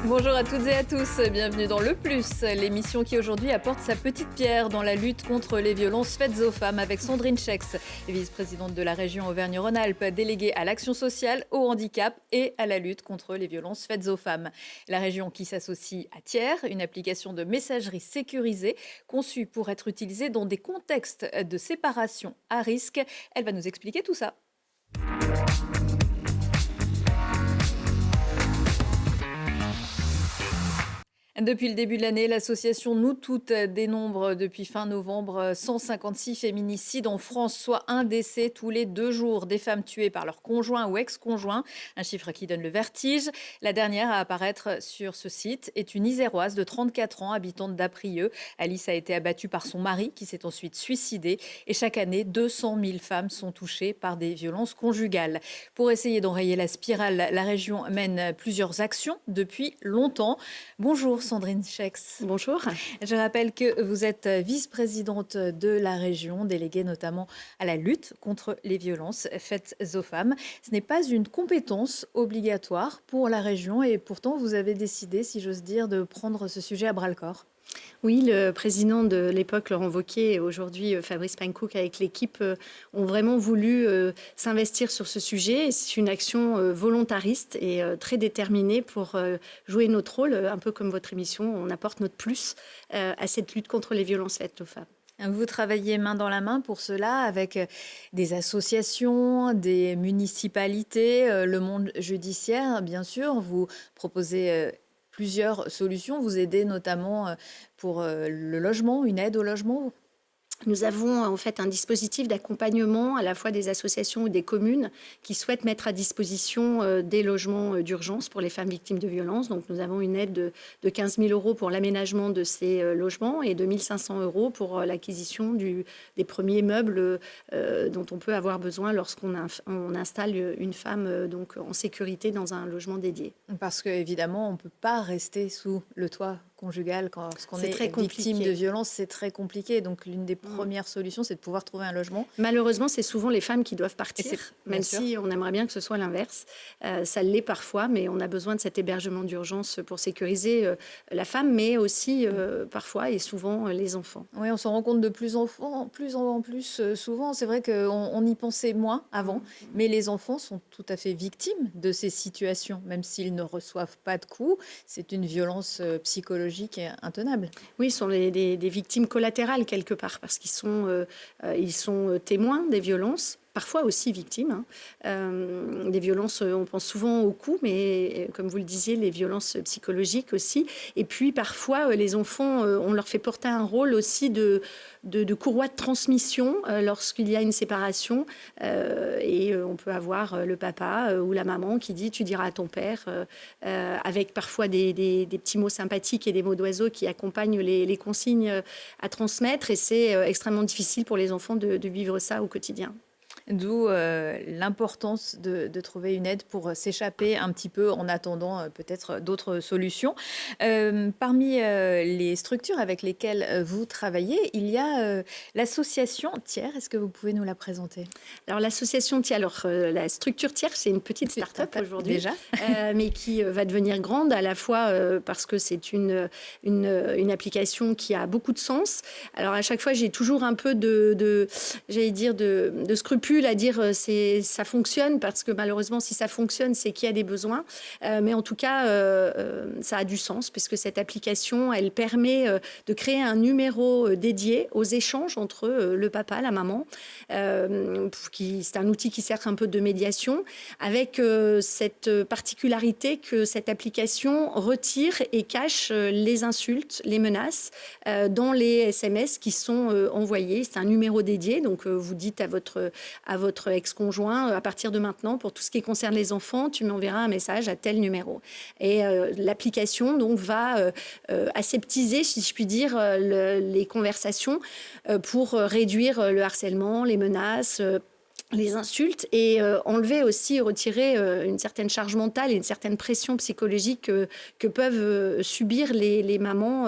Bonjour à toutes et à tous, bienvenue dans Le Plus, l'émission qui aujourd'hui apporte sa petite pierre dans la lutte contre les violences faites aux femmes avec Sandrine Schex, vice-présidente de la région Auvergne-Rhône-Alpes, déléguée à l'action sociale, au handicap et à la lutte contre les violences faites aux femmes. La région qui s'associe à Tiers, une application de messagerie sécurisée conçue pour être utilisée dans des contextes de séparation à risque. Elle va nous expliquer tout ça. Depuis le début de l'année, l'association Nous Toutes dénombre depuis fin novembre 156 féminicides en France, soit un décès tous les 2 jours. Des femmes tuées par leur conjoint ou ex-conjoint, un chiffre qui donne le vertige. La dernière à apparaître sur ce site est une Iséroise de 34 ans, habitante d'Aprieux. Alice a été abattue par son mari qui s'est ensuite suicidé. Et chaque année, 200 000 femmes sont touchées par des violences conjugales. Pour essayer d'enrayer la spirale, la région mène plusieurs actions depuis longtemps. Bonjour Sandrine Schex. Bonjour. Je rappelle que vous êtes vice-présidente de la région, déléguée notamment à la lutte contre les violences faites aux femmes. Ce n'est pas une compétence obligatoire pour la région et pourtant vous avez décidé, si j'ose dire, de prendre ce sujet à bras-le-corps. Oui, le président de l'époque, Laurent Wauquiez, et aujourd'hui Fabrice Pankouk avec l'équipe ont vraiment voulu s'investir sur ce sujet. C'est une action volontariste et très déterminée pour jouer notre rôle, un peu comme votre émission. On apporte notre plus à cette lutte contre les violences faites aux femmes. Vous travaillez main dans la main pour cela avec des associations, des municipalités, le monde judiciaire, bien sûr. Vous proposez plusieurs solutions. Vous aidez notamment pour le logement, une aide au logement. Nous avons en fait un dispositif d'accompagnement à la fois des associations ou des communes qui souhaitent mettre à disposition des logements d'urgence pour les femmes victimes de violences. Donc nous avons une aide de 15 000 € pour l'aménagement de ces logements et de 1 500 € pour l'acquisition des premiers meubles dont on peut avoir besoin lorsqu'on installe une femme donc en sécurité dans un logement dédié. Parce qu'évidemment, on ne peut pas rester sous le toit conjugal lorsqu'on est victime de violence, c'est très compliqué. Donc l'une des premières solutions, c'est de pouvoir trouver un logement. Malheureusement, c'est souvent les femmes qui doivent partir, même si on aimerait bien que ce soit l'inverse. Ça l'est parfois, mais on a besoin de cet hébergement d'urgence pour sécuriser la femme, mais aussi parfois et souvent les enfants. Oui, on s'en rend compte de plus en plus souvent. C'est vrai qu'on y pensait moins avant, mais les enfants sont tout à fait victimes de ces situations, même s'ils ne reçoivent pas de coups. C'est une violence psychologique intenable. Oui, ce sont des victimes collatérales quelque part, parce qu'ils sont témoins des violences. Parfois aussi victimes. Des violences, on pense souvent aux coups, mais comme vous le disiez, les violences psychologiques aussi. Et puis parfois, les enfants, on leur fait porter un rôle aussi de courroie de transmission lorsqu'il y a une séparation. Et on peut avoir le papa ou la maman qui dit « tu diras à ton père », avec parfois des petits mots sympathiques et des mots d'oiseau qui accompagnent les consignes à transmettre. Et c'est extrêmement difficile pour les enfants de vivre ça au quotidien. D'où l'importance de trouver une aide pour s'échapper un petit peu en attendant peut-être d'autres solutions. Parmi les structures avec lesquelles vous travaillez, il y a l'association Tiers. Est-ce que vous pouvez nous la présenter ? Alors l'association Tiers, la structure Tiers, c'est une petite start-up aujourd'hui, déjà, mais qui va devenir grande à la fois parce que c'est une application qui a beaucoup de sens. Alors à chaque fois, j'ai toujours un peu de scrupules à dire ça fonctionne, parce que malheureusement si ça fonctionne c'est qu'il y a des besoins, mais en tout cas ça a du sens puisque cette application elle permet de créer un numéro dédié aux échanges entre le papa, la maman, c'est un outil qui sert un peu de médiation avec cette particularité que cette application retire et cache les insultes, les menaces dans les SMS qui sont envoyés. C'est un numéro dédié, donc vous dites à votre ex-conjoint, à partir de maintenant, pour tout ce qui concerne les enfants, tu m'enverras un message à tel numéro. Et l'application donc va aseptiser, si je puis dire, les conversations pour réduire le harcèlement, les menaces, les insultes et enlever aussi, retirer une certaine charge mentale et une certaine pression psychologique que peuvent subir les mamans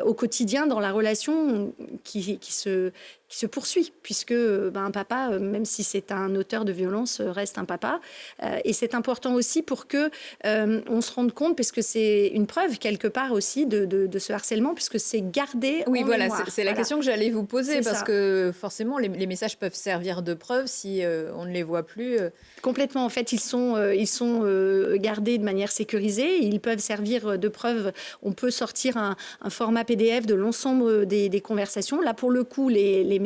au quotidien dans la relation qui se poursuit, puisque un papa, même si c'est un auteur de violence, reste un papa. Et c'est important aussi pour que on se rende compte, puisque c'est une preuve quelque part aussi de ce harcèlement, puisque c'est gardé Oui, en voilà, mémoire. c'est la question que j'allais vous poser, C'est parce ça. que forcément, les messages peuvent servir de preuve si on ne les voit plus. Complètement. En fait, ils sont gardés de manière sécurisée. Ils peuvent servir de preuve. On peut sortir un format PDF de l'ensemble des conversations. Là, pour le coup, les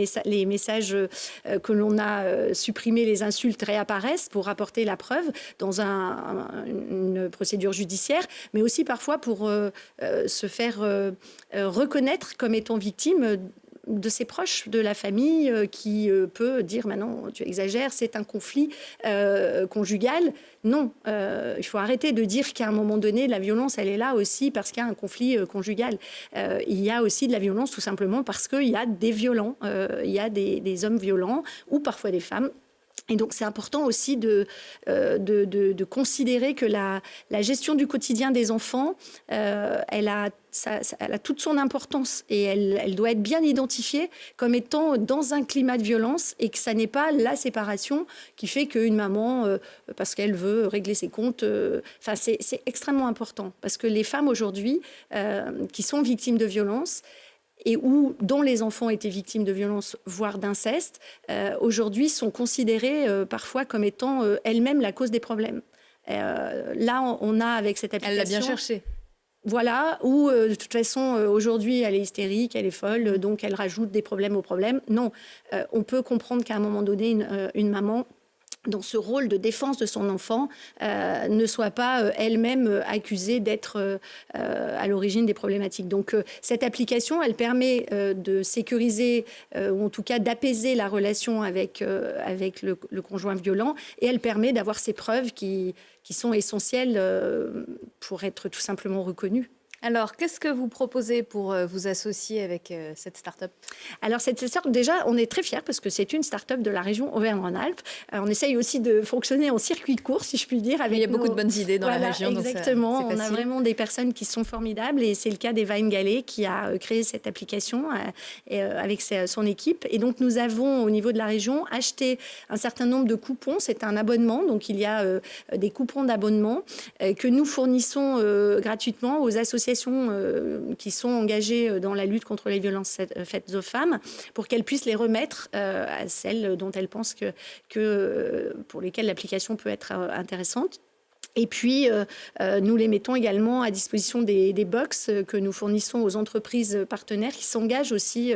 messages que l'on a supprimés, les insultes réapparaissent pour apporter la preuve dans une procédure judiciaire, mais aussi parfois pour se faire reconnaître comme étant victime de ses proches, de la famille, qui peut dire maintenant tu exagères, c'est un conflit conjugal. Non, il faut arrêter de dire qu'à un moment donné, la violence, elle est là aussi parce qu'il y a un conflit conjugal. Il y a aussi de la violence tout simplement parce qu'il y a des violents, il y a des hommes violents ou parfois des femmes. Et donc, c'est important aussi de considérer que la gestion du quotidien des enfants, elle a toute son importance et elle doit être bien identifiée comme étant dans un climat de violence et que ça n'est pas la séparation qui fait qu'une maman, parce qu'elle veut régler ses comptes, c'est extrêmement important parce que les femmes aujourd'hui qui sont victimes de violences, et dont les enfants étaient victimes de violences, voire d'inceste, aujourd'hui sont considérées parfois comme étant elles-mêmes la cause des problèmes. Là, on a avec cette application... Elle l'a bien cherché. Voilà, ou de toute façon, aujourd'hui, elle est hystérique, elle est folle, donc elle rajoute des problèmes aux problèmes. Non, on peut comprendre qu'à un moment donné, une maman, dans ce rôle de défense de son enfant, ne soit pas elle-même accusée d'être à l'origine des problématiques. Donc cette application, elle permet de sécuriser, ou en tout cas d'apaiser la relation avec le conjoint violent, et elle permet d'avoir ces preuves qui sont essentielles pour être tout simplement reconnues. Alors, qu'est-ce que vous proposez pour vous associer avec cette start-up? Alors, cette start-up, déjà, on est très fiers parce que c'est une start-up de la région Auvergne-Rhône-Alpes. On essaye aussi de fonctionner en circuit court, si je puis dire. Il y a beaucoup de bonnes idées dans la région. Exactement. Donc on a vraiment des personnes qui sont formidables et c'est le cas d'Eva Gallet qui a créé cette application avec son équipe. Et donc, nous avons, au niveau de la région, acheté un certain nombre de coupons. C'est un abonnement. Donc, il y a des coupons d'abonnement que nous fournissons gratuitement aux associations qui sont engagées dans la lutte contre les violences faites aux femmes pour qu'elles puissent les remettre à celles dont elles pensent pour lesquelles l'application peut être intéressante. Et puis, nous les mettons également à disposition des box que nous fournissons aux entreprises partenaires qui s'engagent aussi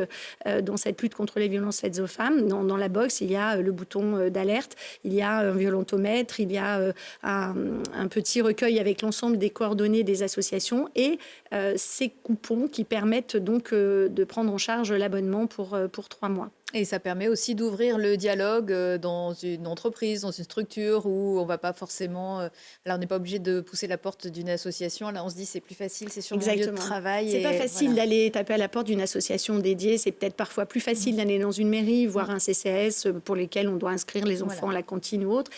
dans cette lutte contre les violences faites aux femmes. Dans la box, il y a le bouton d'alerte, il y a un violentomètre, il y a un petit recueil avec l'ensemble des coordonnées des associations et ces coupons qui permettent donc de prendre en charge l'abonnement pour 3 mois. Et ça permet aussi d'ouvrir le dialogue dans une entreprise, dans une structure où on ne va pas forcément... là, on n'est pas obligé de pousser la porte d'une association. Là, on se dit c'est plus facile, c'est sur mon lieu de travail. C'est pas facile d'aller taper à la porte d'une association dédiée. C'est peut-être parfois plus facile d'aller dans une mairie, voir un CCAS pour lesquels on doit inscrire les enfants à la cantine ou autre.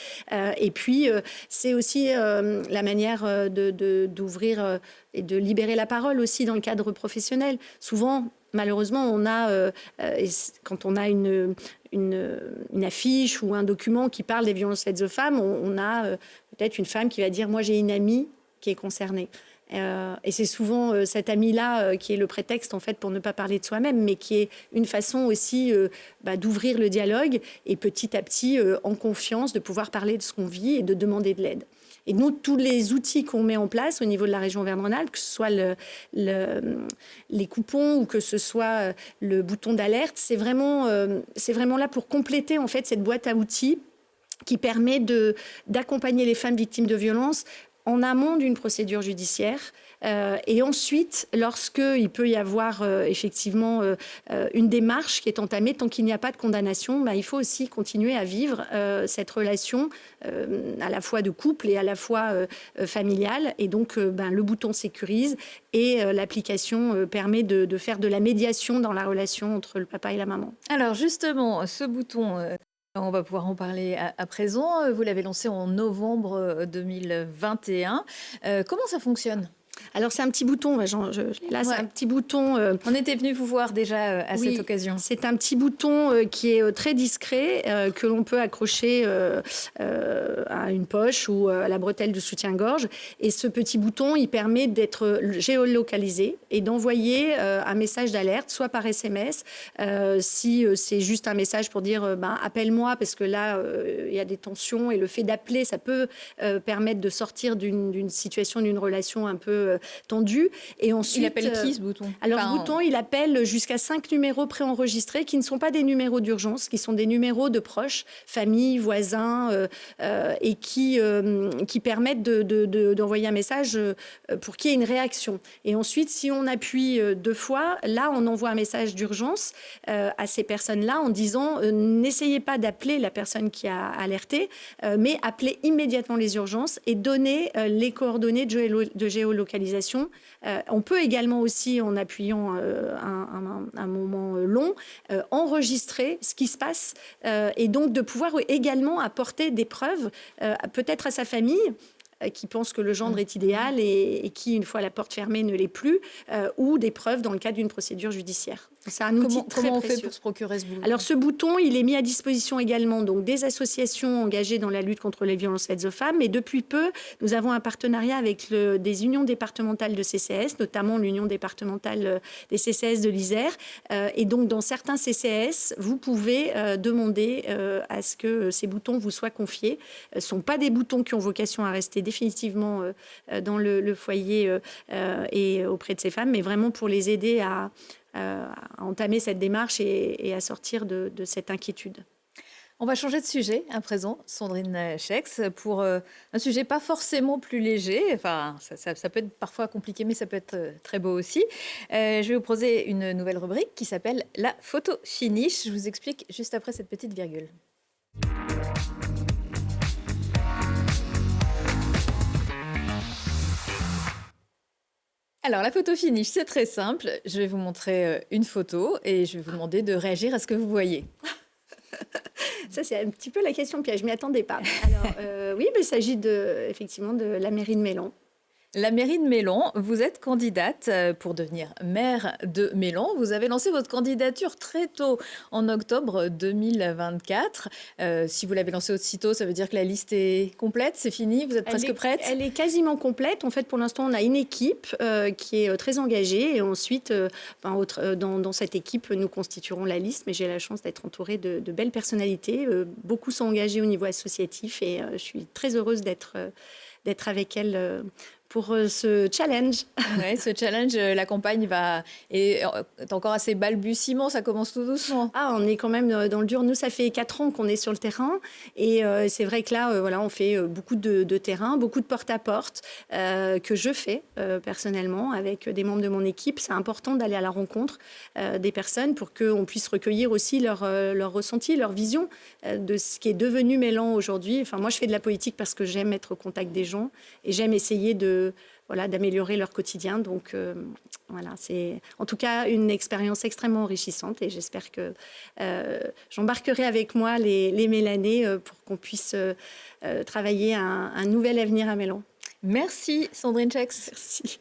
Et puis, c'est aussi la manière d'ouvrir et de libérer la parole aussi dans le cadre professionnel. Souvent, malheureusement, on a, quand on a une affiche ou un document qui parle des violences faites aux femmes, on a peut-être une femme qui va dire « moi j'ai une amie qui est concernée ». Et c'est souvent cette amie-là qui est le prétexte en fait pour ne pas parler de soi-même, mais qui est une façon aussi d'ouvrir le dialogue et petit à petit, en confiance, de pouvoir parler de ce qu'on vit et de demander de l'aide. Et nous, tous les outils qu'on met en place au niveau de la région Auvergne-Rhône-Alpes, que ce soit les coupons ou que ce soit le bouton d'alerte, c'est vraiment là pour compléter en fait cette boîte à outils qui permet d'accompagner les femmes victimes de violences en amont d'une procédure judiciaire. Et ensuite, lorsqu'il peut y avoir effectivement une démarche qui est entamée, tant qu'il n'y a pas de condamnation, il faut aussi continuer à vivre cette relation à la fois de couple et à la fois familiale. Et donc, le bouton sécurise et l'application permet de faire de la médiation dans la relation entre le papa et la maman. Alors justement, ce bouton On va pouvoir en parler à présent. Vous l'avez lancé en novembre 2021. Comment ça fonctionne? Alors c'est un petit bouton, là c'est Ouais. un petit bouton. On était venu vous voir déjà à cette occasion. C'est un petit bouton qui est très discret, que l'on peut accrocher à une poche ou à la bretelle de soutien-gorge. Et ce petit bouton, il permet d'être géolocalisé et d'envoyer un message d'alerte, soit par SMS, si c'est juste un message pour dire appelle-moi, parce que là, il y a des tensions. Et le fait d'appeler, ça peut permettre de sortir d'une situation, d'une relation un peu tendu. Et ensuite, il appelle qui, ce bouton? Alors, ce bouton, il appelle jusqu'à 5 numéros préenregistrés qui ne sont pas des numéros d'urgence, qui sont des numéros de proches, famille, voisins, et qui permettent d'envoyer un message pour qu'il y ait une réaction. Et ensuite, si on appuie 2 fois, là, on envoie un message d'urgence à ces personnes-là en disant n'essayez pas d'appeler la personne qui a alerté, mais appelez immédiatement les urgences et donnez les coordonnées de géolocalisation. On peut également aussi, en appuyant un moment long, enregistrer ce qui se passe et donc de pouvoir également apporter des preuves, peut-être à sa famille, qui pense que le gendre est idéal et qui, une fois la porte fermée, ne l'est plus, ou des preuves dans le cadre d'une procédure judiciaire. C'est un outil très Comment on précieux. fait pour se procurer ce bouton? Alors ce bouton, il est mis à disposition également donc, des associations engagées dans la lutte contre les violences faites aux femmes. Et depuis peu, nous avons un partenariat avec des unions départementales de CCAS, notamment l'union départementale des CCAS de l'Isère. Et donc dans certains CCAS, vous pouvez demander à ce que ces boutons vous soient confiés. Ce ne sont pas des boutons qui ont vocation à rester définitivement dans le foyer et auprès de ces femmes, mais vraiment pour les aider à entamer cette démarche et à sortir de cette inquiétude. On va changer de sujet à présent, Sandrine Schex, pour un sujet pas forcément plus léger. Enfin, ça peut être parfois compliqué, mais ça peut être très beau aussi. Je vais vous proposer une nouvelle rubrique qui s'appelle la photo finish. Je vous explique juste après cette petite virgule. Alors, la photo finish, c'est très simple. Je vais vous montrer une photo et je vais vous demander de réagir à ce que vous voyez. Ça, c'est un petit peu la question piège. Je ne m'y attendais pas. Alors, oui, il s'agit effectivement de la mairie de Mélan. La mairie de Mélan, vous êtes candidate pour devenir maire de Mélan. Vous avez lancé votre candidature très tôt, en octobre 2024. Si vous l'avez lancée aussitôt, ça veut dire que la liste est complète, c'est fini, vous êtes presque prête? Elle est quasiment complète. En fait, pour l'instant, on a une équipe qui est très engagée. Et ensuite, dans cette équipe, nous constituerons la liste. Mais j'ai la chance d'être entourée de belles personnalités. Beaucoup sont engagés au niveau associatif et je suis très heureuse d'être avec elles pour ce challenge. Oui, ce challenge, la campagne est encore assez balbutiement, ça commence tout doucement. On est quand même dans le dur. Nous, ça fait 4 ans qu'on est sur le terrain. Et c'est vrai que là, on fait beaucoup de terrain, beaucoup de porte-à-porte que je fais personnellement avec des membres de mon équipe. C'est important d'aller à la rencontre des personnes pour qu'on puisse recueillir aussi leur ressenti, leur vision de ce qui est devenu Mélan aujourd'hui. Enfin, moi, je fais de la politique parce que j'aime être au contact des gens et j'aime essayer d'améliorer leur quotidien. Donc c'est en tout cas une expérience extrêmement enrichissante et j'espère que j'embarquerai avec moi les Mélanais pour qu'on puisse travailler un nouvel avenir à Mélan. Merci Sandrine Schex. Merci.